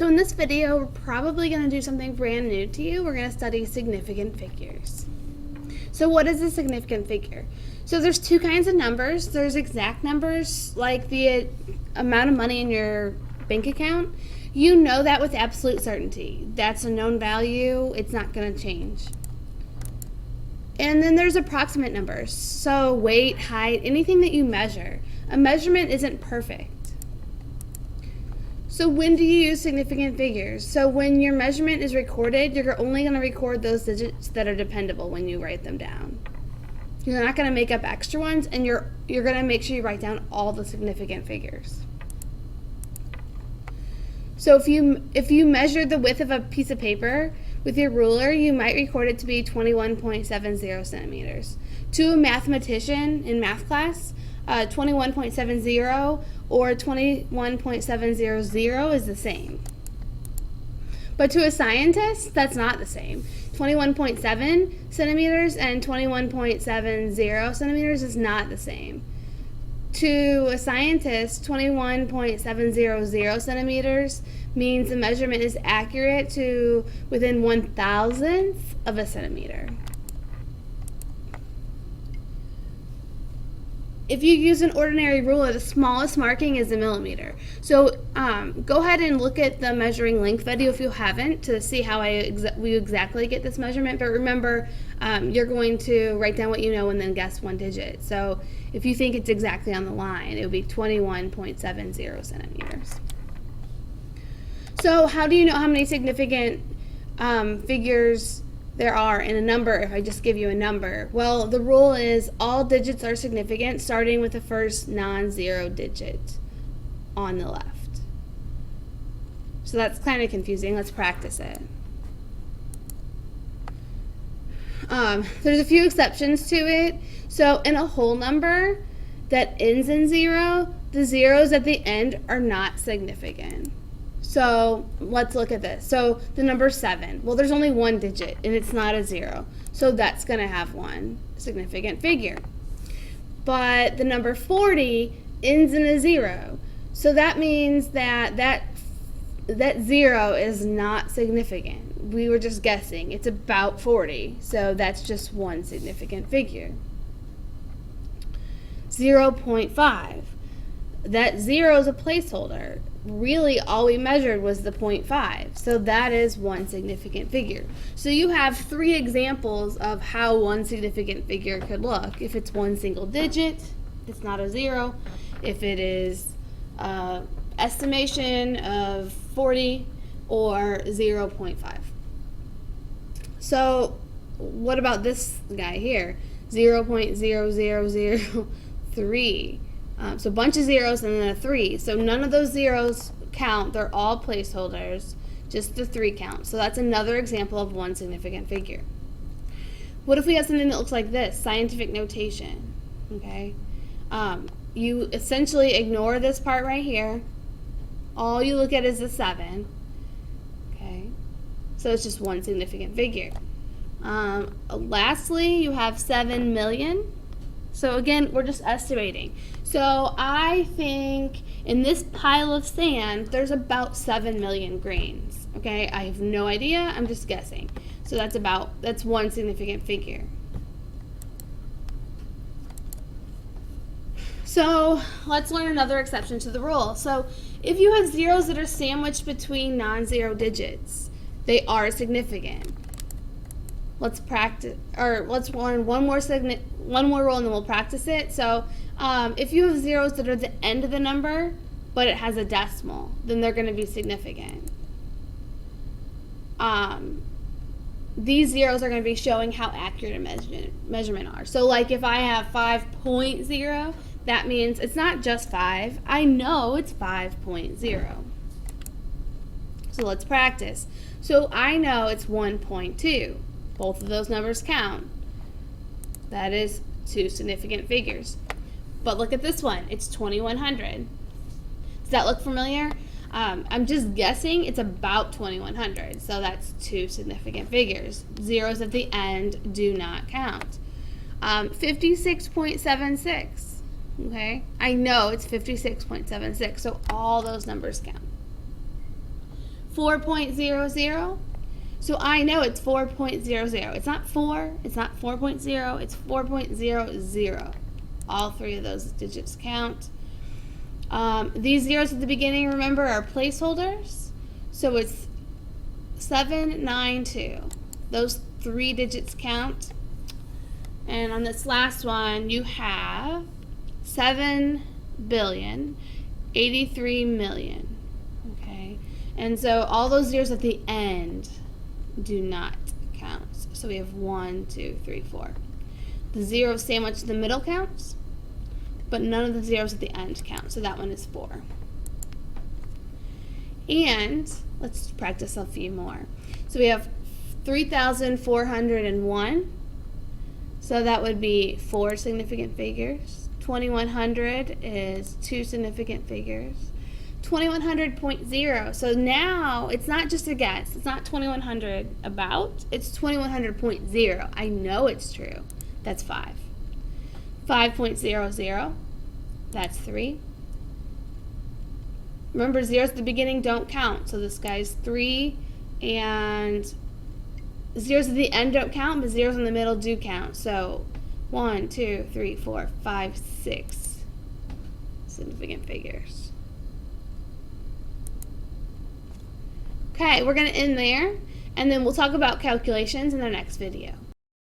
So in this video, we're probably going to do something brand new to you. We're going to study significant figures. So what is a significant figure? So there's two kinds of numbers. There's exact numbers, like the amount of money in your bank account. You know that with absolute certainty. That's a known value. It's not going to change. And then there's approximate numbers. So weight, height, anything that you measure. A measurement isn't perfect. So when do you use significant figures? So when your measurement is recorded, you're only going to record those digits that are dependable when you write them down. You're not going to make up extra ones, and you're going to make sure you write down all the significant figures. So if you measure the width of a piece of paper with your ruler, you might record it to be 21.70 centimeters. To a mathematician in math class, 21.70 or 21.700 is the same. But to a scientist, that's not the same. 21.7 centimeters and 21.70 centimeters is not the same. To a scientist, 21.700 centimeters means the measurement is accurate to within 1,000th of a centimeter. If you use an ordinary ruler, the smallest marking is a millimeter. So go ahead and look at the measuring length video if you haven't to see how we exactly get this measurement. But remember, you're going to write down what you know and then guess one digit. So if you think it's exactly on the line, it would be 21.70 centimeters. So how do you know how many significant figures there are in a number if I just give you a number? Well, the rule is all digits are significant starting with the first non-zero digit on the left. So that's kind of confusing. Let's practice it. There's a few exceptions to it. So in a whole number that ends in zero, the zeros at the end are not significant. So let's look at this. So the number 7, well, there's only one digit and it's not a 0. So that's going to have one significant figure. But the number 40 ends in a 0. So that means that 0 is not significant. We were just guessing. It's about 40. So that's just one significant figure. 0.5. That 0 is a placeholder. Really all we measured was the 0.5, so that is one significant figure. So you have 3 examples of how one significant figure could look. If it's one single digit, it's not a 0. If it is estimation of 40 or 0.5. So what about this guy here? 0.0003. So a bunch of zeros and then a 3. So none of those zeros count. They're all placeholders. Just the 3 count. So that's another example of one significant figure. What if we have something that looks like this? Scientific notation. Okay. You essentially ignore this part right here. All you look at is the 7. Okay. So it's just one significant figure. Lastly, you have 7 million. So again, we're just estimating. So I think in this pile of sand, there's about 7 million grains. Okay, I have no idea. I'm just guessing. So that's one significant figure. So let's learn another exception to the rule. So if you have zeros that are sandwiched between non-zero digits, they are significant. Let's practice, or let's learn one more rule and then we'll practice it. So if you have zeros that are the end of the number, but it has a decimal, then they're going to be significant. These zeros are going to be showing how accurate a measurement are. So like if I have 5.0, that means it's not just 5. I know it's 5.0. So let's practice. So I know it's 1.2. Both of those numbers count. That is 2 significant figures. But look at this one. It's 2100. Does that look familiar? I'm just guessing it's about 2100. So that's 2 significant figures. Zeros at the end do not count. 56.76. Okay? I know it's 56.76. So all those numbers count. 4.00. So I know it's 4.00. It's not 4, it's not 4.0, it's 4.00. All three of those digits count. These zeros at the beginning, remember, are placeholders. So it's 792. Those three digits count. And on this last one, you have 7,083,000,000. Okay? And so all those zeros at the end do not count. So we have 1, 2, 3, 4. The zero sandwiched in the middle counts, but none of the zeros at the end count. So that one is 4. And let's practice a few more. So we have 3,401. So that would be 4 significant figures. 2,100 is 2 significant figures. 2,100.0. So now it's not just a guess. It's not 2,100 about. It's 2,100.0. I know it's true. That's 5. 5.00. That's 3. Remember, zeros at the beginning don't count. So this guy's 3, and zeros at the end don't count, but zeros in the middle do count. So 1, 2, 3, 4, 5, 6 significant figures. Okay, we're going to end there, and then we'll talk about calculations in the next video.